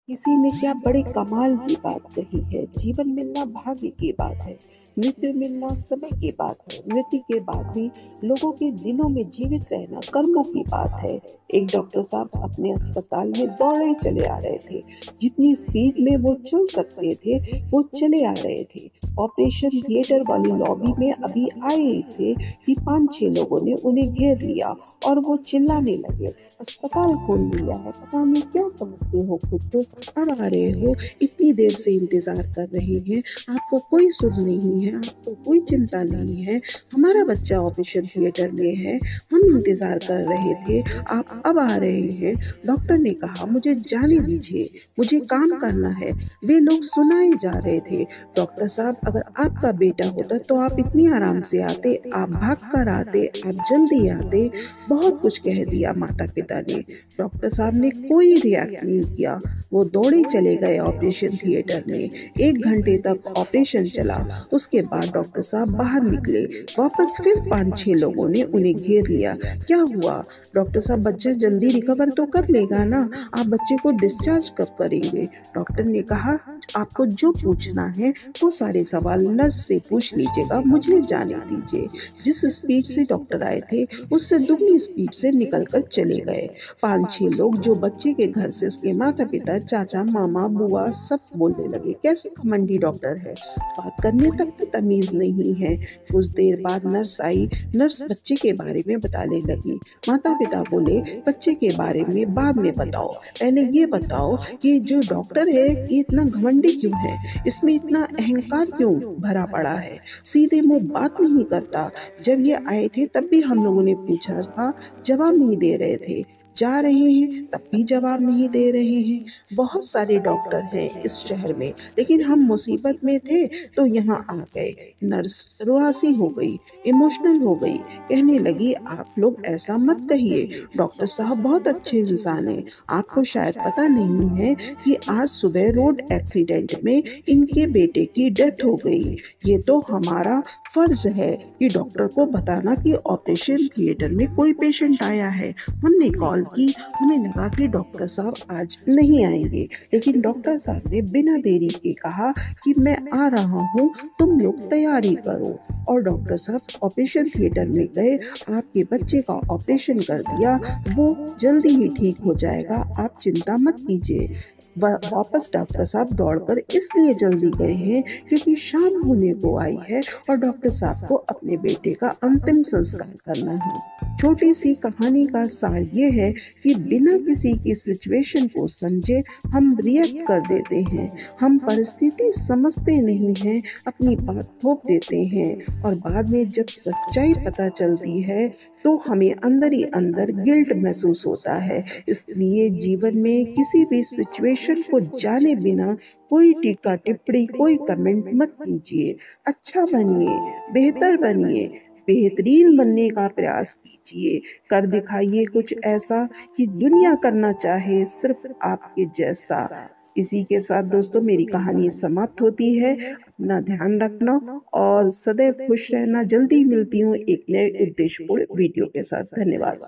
किसी ने क्या बड़े कमाल की बात कही है। जीवन मिलना भाग्य की बात है, मृत्यु मिलना समय की बात है, मृत्यु के बाद भी लोगों के दिनों में जीवित रहना कर्मों की बात है। एक डॉक्टर साहब अपने अस्पताल में दौड़े चले आ रहे थे। जितनी स्पीड में वो चल सकते थे वो चले आ रहे थे। ऑपरेशन थिएटर वाली लॉबी में अभी आए थे कि 5-6 लोगों ने उन्हें घेर लिया और वो चिल्लाने लगे, अस्पताल खोल लिया है, पता नहीं क्या समझते हो खुद को, अब आ रहे हो, इतनी देर से इंतजार कर रहे हैं, आपको कोई सुध नहीं है, आपको कोई चिंता नहीं है, हमारा बच्चा ऑपरेशन थिएटर में है, हम इंतजार कर रहे थे, आप अब आ रहे हैं। डॉक्टर ने कहा, मुझे जाने दीजिए, मुझे काम करना है। वे लोग सुनाए जा रहे थे, डॉक्टर साहब अगर आपका बेटा होता तो आप इतनी आराम से आते, आप भाग कर आते, आप जल्दी आते। बहुत कुछ कह दिया माता पिता ने। डॉक्टर साहब ने कोई रिएक्ट नहीं किया। वो दौड़े चले गए ऑपरेशन थिएटर में। 1 घंटे तक ऑपरेशन चला। उसके बाद डॉक्टर साहब बाहर निकले। वापस फिर 5-6 लोगों ने उन्हें घेर लिया। क्या हुआ? डॉक्टर साहब, बच्चा जल्दी रिकवर तो कर लेगा ना? आप बच्चे को डिस्चार्ज कब करेंगे? डॉक्टर ने कहा, आपको जो पूछना है वो सारे सवाल नर्स से पूछ लीजिएगा, मुझे जाने दीजिए। जिस स्पीड से डॉक्टर आए थे उससे दुगनी स्पीड से निकलकर चले गए। 5-6 लोग जो बच्चे के घर से उसके माता पिता, चाचा, मामा, बुआ सब बोलने लगे, कैसे घमंडी डॉक्टर है, बात करने तक की तमीज नहीं है। कुछ देर बाद नर्स आई। नर्स बच्चे के बारे में बताने लगी। माता पिता बोले, बच्चे के बारे में बाद में बताओ, पहले ये बताओ कि जो डॉक्टर है ये इतना घमंडी क्यों है, इसमें इतना अहंकार क्यों भरा पड़ा है, सीधे मुंह बात नहीं करता। जब ये आए थे तब भी हम लोगों ने पूछा था, जवाब नहीं दे रहे थे, जा रहे हैं तब भी जवाब नहीं दे रहे हैं। बहुत सारे डॉक्टर हैं इस शहर में, लेकिन हम मुसीबत में थे तो यहाँ आ गए। नर्स रुआसी हो गई, इमोशनल हो गई, कहने लगी, आप लोग ऐसा मत कहिए, डॉक्टर साहब बहुत अच्छे इंसान हैं। आपको शायद पता नहीं है कि आज सुबह रोड एक्सीडेंट में इनके बेटे की डेथ हो गई। ये तो हमारा फर्ज है कि डॉक्टर को बताना कि ऑपरेशन थिएटर में कोई पेशेंट आया है। हमने कॉल की, हमें लगा कि डॉक्टर साहब आज नहीं आएंगे, लेकिन डॉक्टर साहब ने बिना देरी के कहा कि मैं आ रहा हूँ, तुम लोग तैयारी करो। और डॉक्टर साहब ऑपरेशन थिएटर में गए, आपके बच्चे का ऑपरेशन कर दिया, वो जल्दी ही ठीक हो जाएगा, आप चिंता मत कीजिए। वापस डॉक्टर साहब दौड़कर इसलिए जल्दी गए हैं क्योंकि शाम होने को आई है और डॉक्टर साहब को अपने बेटे का अंतिम संस्कार करना है। छोटी सी कहानी का सार ये है कि बिना किसी की सिचुएशन को समझे हम रिएक्ट कर देते हैं, हम परिस्थिति समझते नहीं हैं, अपनी बात थोप देते हैं और बाद में जब सच्चाई पता चलती है तो हमें अंदर ही अंदर गिल्ट महसूस होता है। इसलिए जीवन में किसी भी सिचुएशन को जाने बिना कोई टीका टिप्पणी, कोई कमेंट मत कीजिए। अच्छा बनिए, बेहतर बनिए, बेहतरीन बनने का प्रयास कीजिए, कर दिखाइए कुछ ऐसा कि दुनिया करना चाहे सिर्फ आपके जैसा। इसी के साथ दोस्तों मेरी कहानी समाप्त होती है। अपना ध्यान रखना और सदैव खुश रहना। जल्दी मिलती हूँ एक नए उद्देश्यपूर्ण वीडियो के साथ। धन्यवाद।